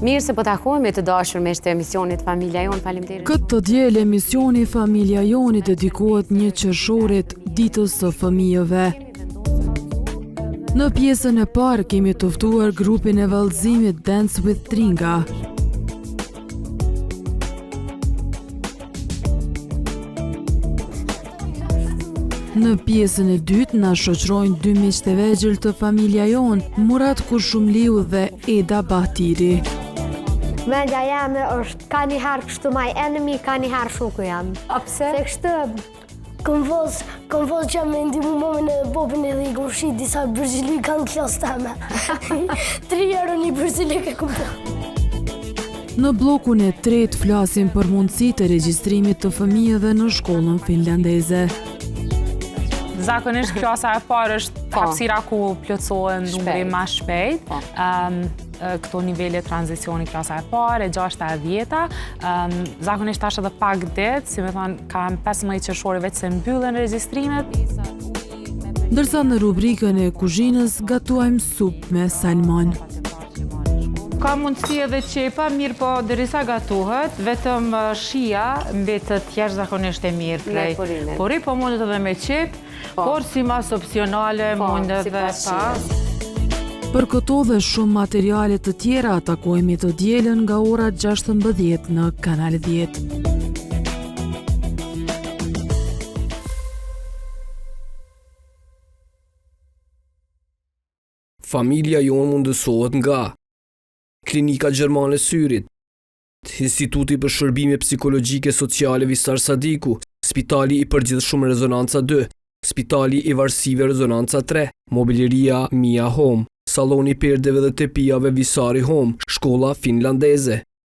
Mirë se po takohemi të dashur me të emisionit Familja Jon, faleminderit. Këtë diel emisioni Familja Jon dedikohet 1 qershorit, ditës së fëmijëve. Në pjesën e parë kemi të ftuar grupin e vallëzimit Dance with Tringa. Në pjesën e dytë na shoqërojnë 2 miq të vegjël të Familja Jon, Murat Kurshumliu dhe Eda Bahtiri. Mendja jame është ka njëherë kështu maj enemy, ka njëherë shoku jam. A pse? Se kështu kom vos që me ndimu momen e bobin e dhe i kom shi disa Brazili kanë klasë teme. 3 euro një Brazili ke kumpë. Në blokun e tretë flasim për mundësitë e regjistrimit të fëmijëve në shkollën finlandeze. Zakonisht klasa e parë është hapësira ku plotësohen numri më shpejt. Këto nivele tranzicioni klasa e parë, e 6-a e 10-a. Zakonisht tash edhe pak ditë, si me thonë, kam 15 qershori veç se mbyllen regjistrimet. Ndërsa në rubrikën e kuzhinës gatuajmë supë me salmon. Ka mundësi edhe qepa, mirë po derisa gatuhet, vetëm shia mbetet jashtëzakonisht e mirë prej. Por po mundet edhe me qep, por si mas opsionale mundet edhe pa. Për këto dhe shumë materiale të tjera takojmë të dielën nga ora 16 në Kanal 10. Familja Jon mundësohet nga Klinika Gjermane Syrit, Instituti për Shërbime Psikologjike Sociale Visar Sadiku, Spitali i Përgjithshëm Rezonanca 2, Spitali i Varësive Rezonanca 3, Mobileria Mia Home, Saloni Perdeve dhe Tepijave Visari Home, Shkolla Finlandeze.